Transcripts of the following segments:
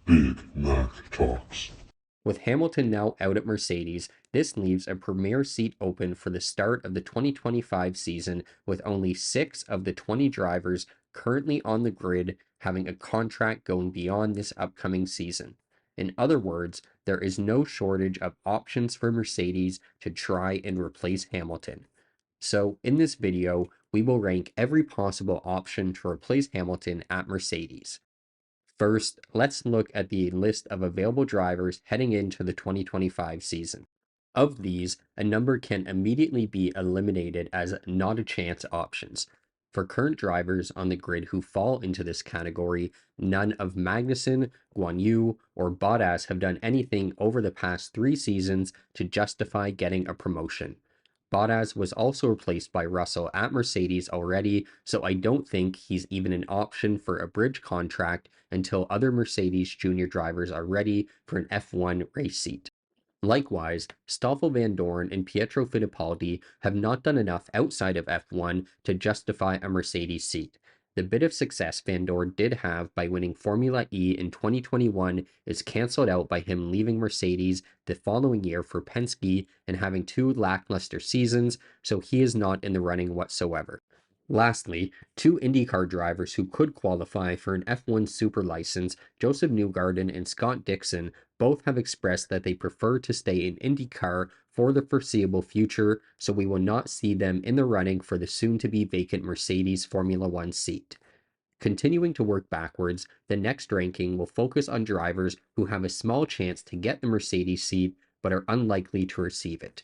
Big Mac Talks. With Hamilton now out at Mercedes, this leaves a premier seat open for the start of the 2025 season, with only 6 of the 20 drivers currently on the grid having a contract going beyond this upcoming season. In other words, there is no shortage of options for Mercedes to try and replace Hamilton. So, in this video, we will rank every possible option to replace Hamilton at Mercedes. First, let's look at the list of available drivers heading into the 2025 season. Of these, a number can immediately be eliminated as not a chance options. For current drivers on the grid who fall into this category, none of Magnussen, Guan Yu, or Bottas have done anything over the past 3 seasons to justify getting a promotion. Bottas was also replaced by Russell at Mercedes already, so I don't think he's even an option for a bridge contract until other Mercedes junior drivers are ready for an F1 race seat. Likewise, Stoffel Van Dorn and Pietro Fittipaldi have not done enough outside of F1 to justify a Mercedes seat. The bit of success Van Dorn did have by winning Formula E in 2021 is cancelled out by him leaving Mercedes the following year for Penske and having 2 lackluster seasons, so he is not in the running whatsoever. Lastly, 2 IndyCar drivers who could qualify for an F1 super license, Joseph Newgarden and Scott Dixon, both have expressed that they prefer to stay in IndyCar for the foreseeable future, so we will not see them in the running for the soon-to-be vacant Mercedes Formula One seat. Continuing to work backwards, the next ranking will focus on drivers who have a small chance to get the Mercedes seat but are unlikely to receive it.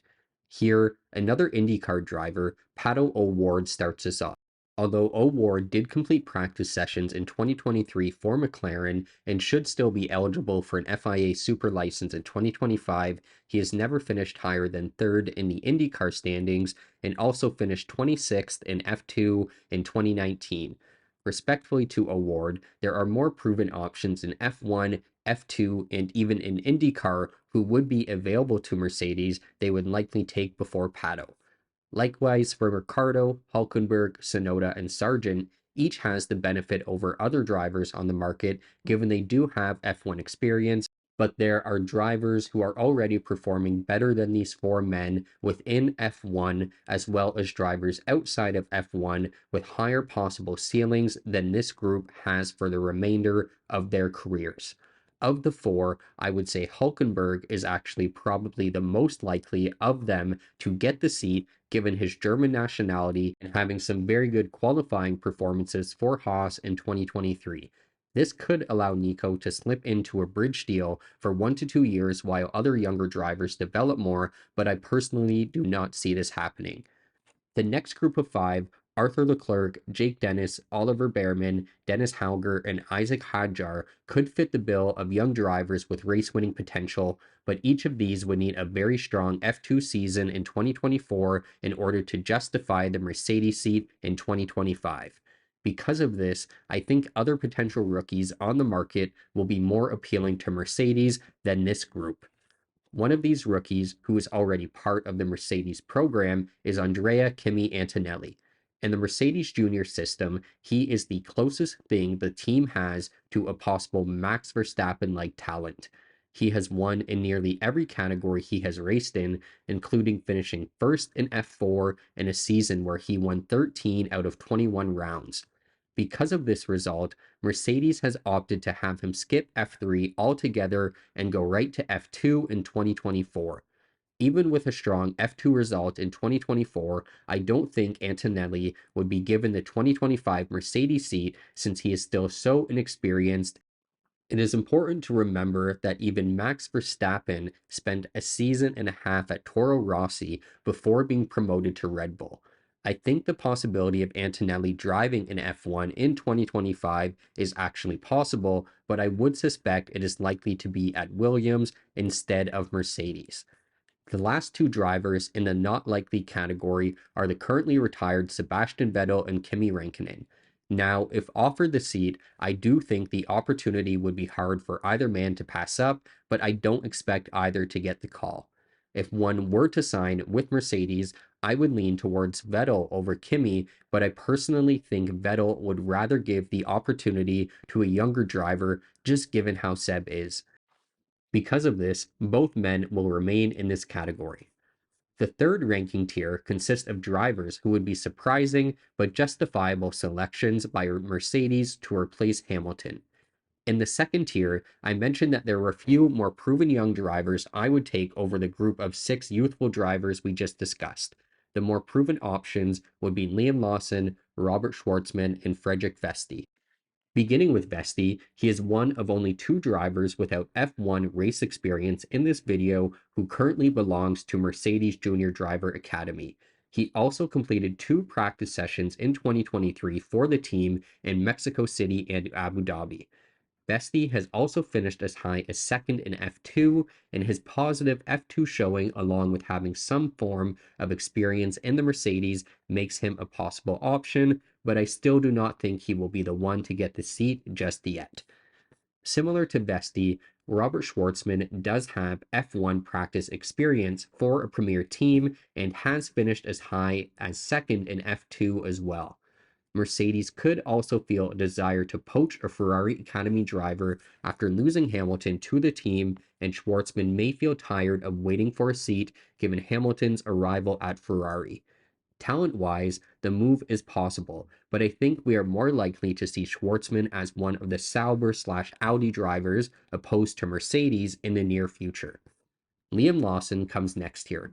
Here, another IndyCar driver, Pato O'Ward, starts us off. Although O'Ward did complete practice sessions in 2023 for McLaren and should still be eligible for an FIA Super license in 2025, he has never finished higher than third in the IndyCar standings and also finished 26th in F2 in 2019. Respectfully to O'Ward, there are more proven options in F1, F2, and even in IndyCar who would be available to Mercedes they would likely take before Pato. Likewise, for Ricciardo, Hulkenberg, Sonoda, and Sargent, each has the benefit over other drivers on the market given they do have F1 experience, but there are drivers who are already performing better than these 4 men within F1, as well as drivers outside of F1 with higher possible ceilings than this group has for the remainder of their careers. Of the 4, I would say Hulkenberg is actually probably the most likely of them to get the seat given his German nationality and having some very good qualifying performances for Haas in 2023. This could allow Nico to slip into a bridge deal for 1 to 2 years while other younger drivers develop more, but I personally do not see this happening. The next group of 5, Arthur Leclerc, Jake Dennis, Oliver Behrman, Dennis Hauger, and Isaac Hadjar, could fit the bill of young drivers with race winning potential, but each of these would need a very strong F2 season in 2024 in order to justify the Mercedes seat in 2025. Because of this, I think other potential rookies on the market will be more appealing to Mercedes than this group. One of these rookies, who is already part of the Mercedes program, is Andrea Kimi Antonelli. In the Mercedes Junior system, he is the closest thing the team has to a possible Max Verstappen-like talent. He has won in nearly every category he has raced in, including finishing first in F4 in a season where he won 13 out of 21 rounds. Because of this result, Mercedes has opted to have him skip F3 altogether and go right to F2 in 2024. Even with a strong F2 result in 2024, I don't think Antonelli would be given the 2025 Mercedes seat since he is still so inexperienced. It is important to remember that even Max Verstappen spent a season and a half at Toro Rossi before being promoted to Red Bull. I think the possibility of Antonelli driving an F1 in 2025 is actually possible, but I would suspect it is likely to be at Williams instead of Mercedes. The last 2 drivers in the not likely category are the currently retired Sebastian Vettel and Kimi Räikkönen. Now, if offered the seat, I do think the opportunity would be hard for either man to pass up, but I don't expect either to get the call. If one were to sign with Mercedes, I would lean towards Vettel over Kimi, but I personally think Vettel would rather give the opportunity to a younger driver just given how Seb is. Because of this, both men will remain in this category. The third ranking tier consists of drivers who would be surprising but justifiable selections by Mercedes to replace Hamilton. In the second tier, I mentioned that there were a few more proven young drivers I would take over the group of 6 youthful drivers we just discussed. The more proven options would be Liam Lawson, Robert Schwartzman, and Frederick Vesti. Beginning with Vesti, he is one of only 2 drivers without F1 race experience in this video who currently belongs to Mercedes Junior Driver Academy. He also completed 2 practice sessions in 2023 for the team in Mexico City and Abu Dhabi. Vesti has also finished as high as second in F2, and his positive F2 showing, along with having some form of experience in the Mercedes, makes him a possible option, but I still do not think he will be the one to get the seat just yet. Similar to Vesti, Robert Schwartzman does have F1 practice experience for a premier team and has finished as high as second in F2 as well. Mercedes could also feel a desire to poach a Ferrari Academy driver after losing Hamilton to the team, and Schwartzman may feel tired of waiting for a seat given Hamilton's arrival at Ferrari. Talent-wise, the move is possible, but I think we are more likely to see Schwartzman as one of the Sauber/Audi drivers opposed to Mercedes in the near future. Liam Lawson comes next here.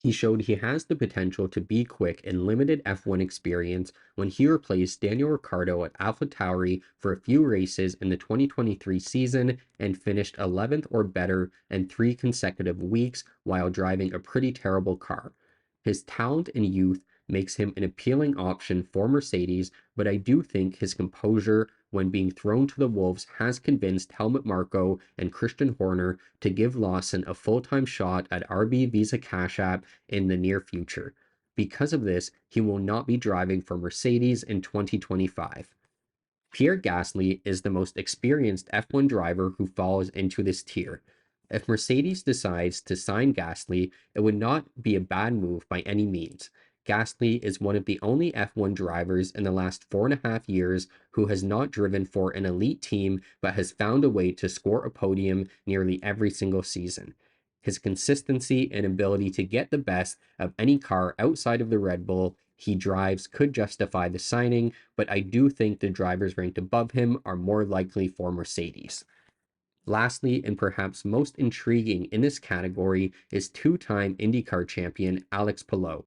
He showed he has the potential to be quick in limited F1 experience when he replaced Daniel Ricciardo at AlphaTauri for a few races in the 2023 season and finished 11th or better in 3 consecutive weeks while driving a pretty terrible car. His talent and youth makes him an appealing option for Mercedes, but I do think his composure when being thrown to the wolves has convinced Helmut Marko and Christian Horner to give Lawson a full-time shot at RB Visa Cash App in the near future. Because of this, he will not be driving for Mercedes in 2025. Pierre Gasly is the most experienced F1 driver who falls into this tier. If Mercedes decides to sign Gasly, it would not be a bad move by any means. Gasly is one of the only F1 drivers in the last 4.5 years who has not driven for an elite team but has found a way to score a podium nearly every single season. His consistency and ability to get the best of any car outside of the Red Bull he drives could justify the signing, but I do think the drivers ranked above him are more likely for Mercedes. Lastly, and perhaps most intriguing in this category, is 2-time IndyCar champion Alex Palou.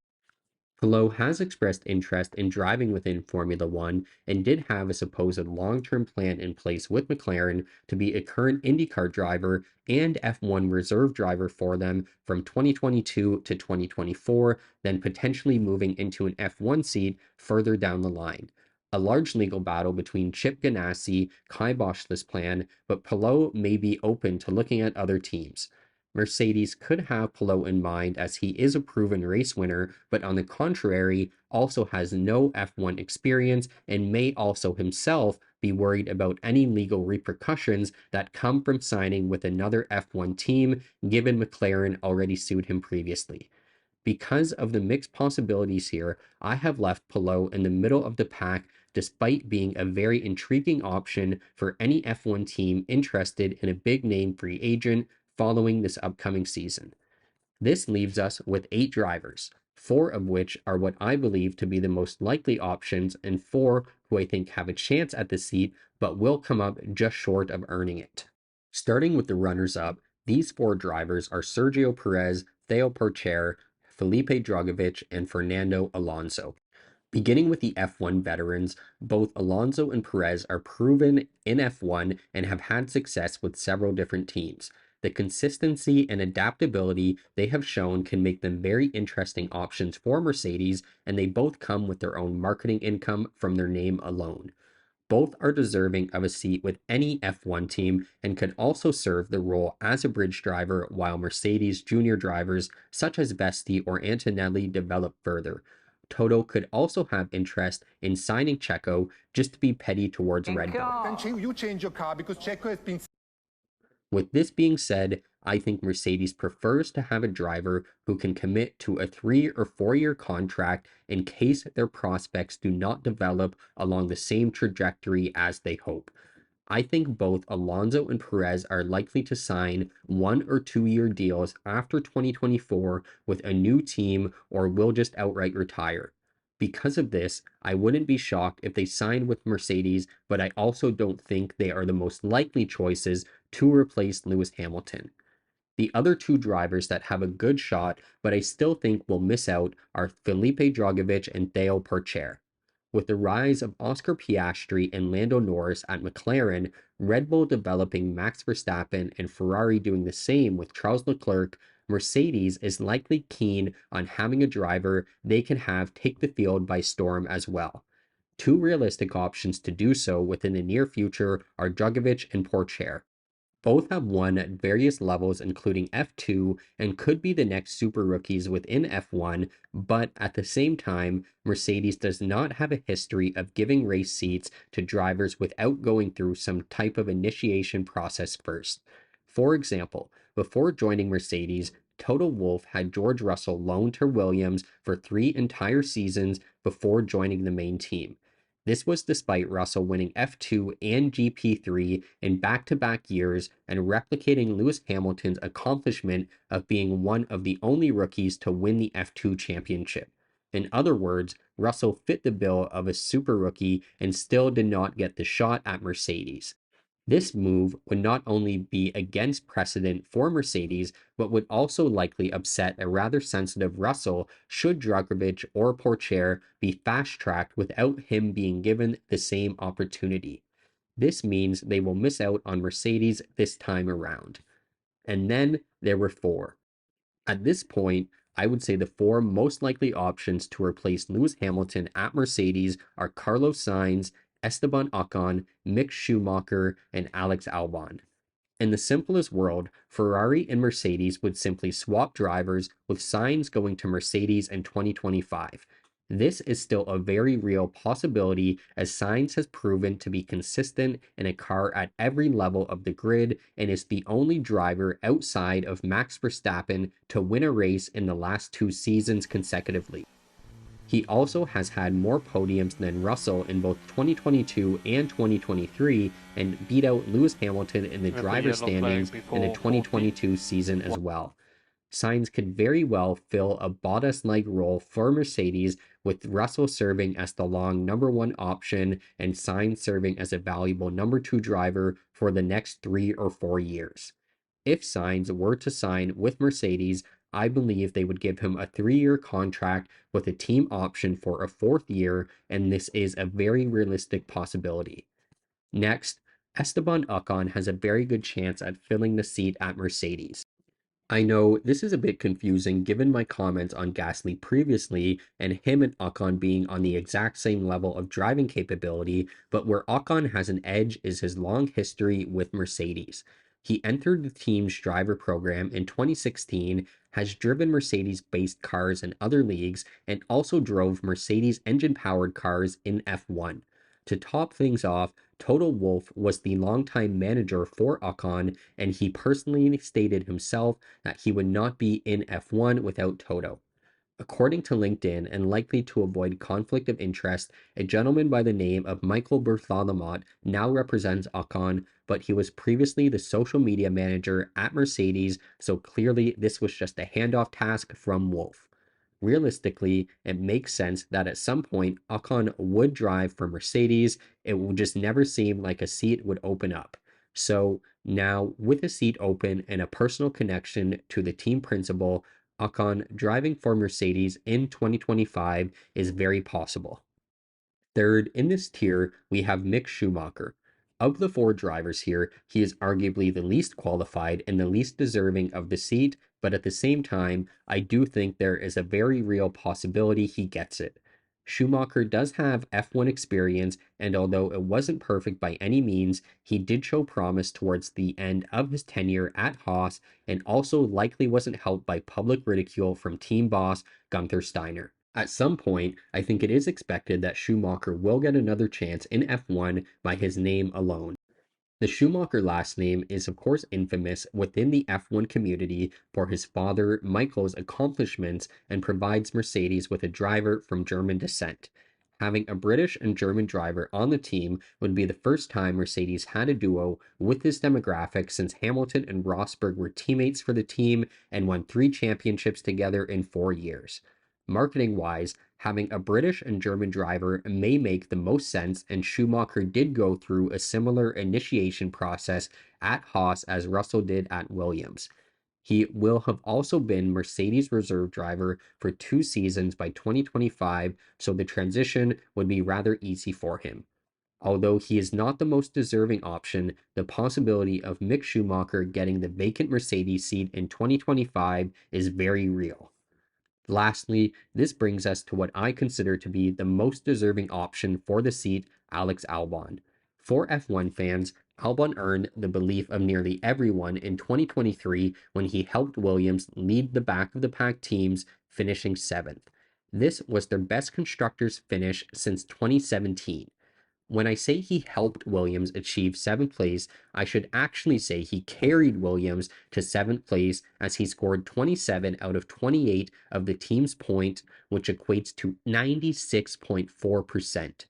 Palou has expressed interest in driving within Formula One and did have a supposed long-term plan in place with McLaren to be a current IndyCar driver and F1 reserve driver for them from 2022 to 2024, then potentially moving into an F1 seat further down the line. A large legal battle between Chip Ganassi kiboshed this plan, but Palou may be open to looking at other teams. Mercedes could have Palou in mind as he is a proven race winner, but on the contrary, also has no F1 experience and may also himself be worried about any legal repercussions that come from signing with another F1 team, given McLaren already sued him previously. Because of the mixed possibilities here, I have left Palou in the middle of the pack despite being a very intriguing option for any F1 team interested in a big name free agent following this upcoming season. This leaves us with 8 drivers, 4 of which are what I believe to be the most likely options, and 4 who I think have a chance at the seat but will come up just short of earning it. Starting with the runners-up, these 4 drivers are Sergio Perez, Theo Pourchaire, Felipe Drugovich, and Fernando Alonso. Beginning with the F1 veterans, both Alonso and Perez are proven in F1 and have had success with several different teams. The consistency and adaptability they have shown can make them very interesting options for Mercedes, and they both come with their own marketing income from their name alone. Both are deserving of a seat with any F1 team and could also serve the role as a bridge driver while Mercedes junior drivers such as Vesti or Antonelli develop further. Toto could also have interest in signing Checo just to be petty towards Red Bull. You change your car because Checo has been With this being said, I think Mercedes prefers to have a driver who can commit to a 3 or 4 year contract in case their prospects do not develop along the same trajectory as they hope. I think both Alonso and Perez are likely to sign 1 or 2 year deals after 2024 with a new team or will just outright retire. Because of this, I wouldn't be shocked if they signed with Mercedes, but I also don't think they are the most likely choices to replace Lewis Hamilton. The other two drivers that have a good shot, but I still think will miss out, are Felipe Drugovich and Theo Pourchaire. With the rise of Oscar Piastri and Lando Norris at McLaren, Red Bull developing Max Verstappen, and Ferrari doing the same with Charles Leclerc, Mercedes is likely keen on having a driver they can have take the field by storm as well. Two realistic options to do so within the near future are Drugovich and Pourchaire. Both have won at various levels, including F2, and could be the next super rookies within F1, but at the same time, Mercedes does not have a history of giving race seats to drivers without going through some type of initiation process first. For example, before joining Mercedes, Toto Wolff had George Russell loaned to Williams for 3 entire seasons before joining the main team. This was despite Russell winning F2 and GP3 in back to back years and replicating Lewis Hamilton's accomplishment of being one of the only rookies to win the F2 championship. In other words, Russell fit the bill of a super rookie and still did not get the shot at Mercedes. This move would not only be against precedent for Mercedes, but would also likely upset a rather sensitive Russell should Drugovich or Pourchaire be fast tracked without him being given the same opportunity. This means they will miss out on Mercedes this time around. And then there were four. At this point, I would say the four most likely options to replace Lewis Hamilton at Mercedes are Carlos Sainz, Esteban Ocon, Mick Schumacher, and Alex Albon. In the simplest world, Ferrari and Mercedes would simply swap drivers, with Sainz going to Mercedes in 2025. This is still a very real possibility, as Sainz has proven to be consistent in a car at every level of the grid and is the only driver outside of Max Verstappen to win a race in the last 2 seasons consecutively. He also has had more podiums than Russell in both 2022 and 2023 and beat out Lewis Hamilton in the With the driver yellow flag standings in the before 2022 season as well. Sainz could very well fill a Bottas-like role for Mercedes, with Russell serving as the long number one option and Sainz serving as a valuable number two driver for the next 3 or 4 years. If Sainz were to sign with Mercedes, I believe they would give him a 3 year contract with a team option for a fourth year, and this is a very realistic possibility. Next, Esteban Ocon has a very good chance at filling the seat at Mercedes. I know this is a bit confusing given my comments on Gasly previously and him and Ocon being on the exact same level of driving capability, but where Ocon has an edge is his long history with Mercedes. He entered the team's driver program in 2016, has driven Mercedes-based cars in other leagues, and also drove Mercedes engine-powered cars in F1. To top things off, Toto Wolff was the longtime manager for Ocon, and he personally stated himself that he would not be in F1 without Toto. According to LinkedIn, and likely to avoid conflict of interest, a gentleman by the name of Michael Bertholomot now represents Ocon, but he was previously the social media manager at Mercedes, so clearly this was just a handoff task from Wolff. Realistically, it makes sense that at some point Ocon would drive for Mercedes. It would just never seem like a seat would open up. So now, with a seat open and a personal connection to the team principal, Ocon driving for Mercedes in 2025 is very possible. Third, in this tier, we have Mick Schumacher. Of the four drivers here, he is arguably the least qualified and the least deserving of the seat, but at the same time, I do think there is a very real possibility he gets it. Schumacher does have F1 experience, and although it wasn't perfect by any means, he did show promise towards the end of his tenure at Haas, and also likely wasn't helped by public ridicule from team boss Gunther Steiner. At some point, I think it is expected that Schumacher will get another chance in F1 by his name alone. The Schumacher last name is, of course, infamous within the F1 community for his father Michael's accomplishments and provides Mercedes with a driver from German descent. Having a British and German driver on the team would be the first time Mercedes had a duo with this demographic since Hamilton and Rosberg were teammates for the team and won 3 championships together in 4 years. Marketing wise, having a British and German driver may make the most sense, and Schumacher did go through a similar initiation process at Haas as Russell did at Williams. He will have also been Mercedes reserve driver for 2 seasons by 2025, so the transition would be rather easy for him. Although he is not the most deserving option, the possibility of Mick Schumacher getting the vacant Mercedes seat in 2025 is very real. Lastly, this brings us to what I consider to be the most deserving option for the seat, Alex Albon. For F1 fans, Albon earned the belief of nearly everyone in 2023 when he helped Williams lead the back of the pack teams, finishing 7th. This was their best constructors finish since 2017. When I say he helped Williams achieve 7th place, I should actually say he carried Williams to 7th place as he scored 27 out of 28 of the team's points, which equates to 96.4%.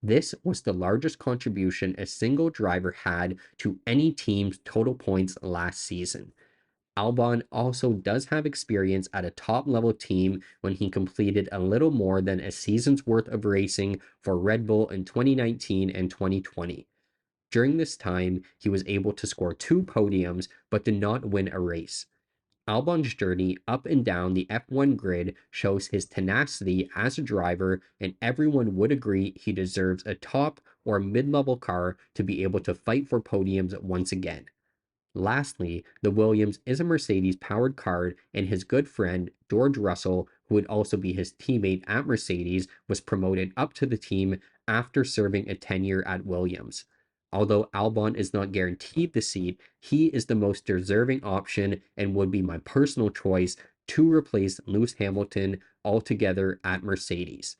This was the largest contribution a single driver had to any team's total points last season. Albon also does have experience at a top level team when he completed a little more than a season's worth of racing for Red Bull in 2019 and 2020. During this time, he was able to score 2 podiums but did not win a race. Albon's journey up and down the F1 grid shows his tenacity as a driver, and everyone would agree he deserves a top or mid level car to be able to fight for podiums once again. Lastly, the Williams is a Mercedes powered car, and his good friend George Russell, who would also be his teammate at Mercedes, was promoted up to the team after serving a tenure at Williams. Although Albon is not guaranteed the seat, he is the most deserving option and would be my personal choice to replace Lewis Hamilton altogether at Mercedes.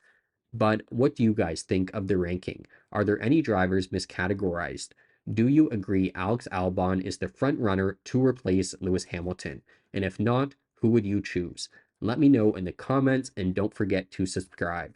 But what do you guys think of the ranking? Are there any drivers miscategorized? Do you agree Alex Albon is the front runner to replace Lewis Hamilton? And if not, who would you choose? Let me know in the comments and don't forget to subscribe.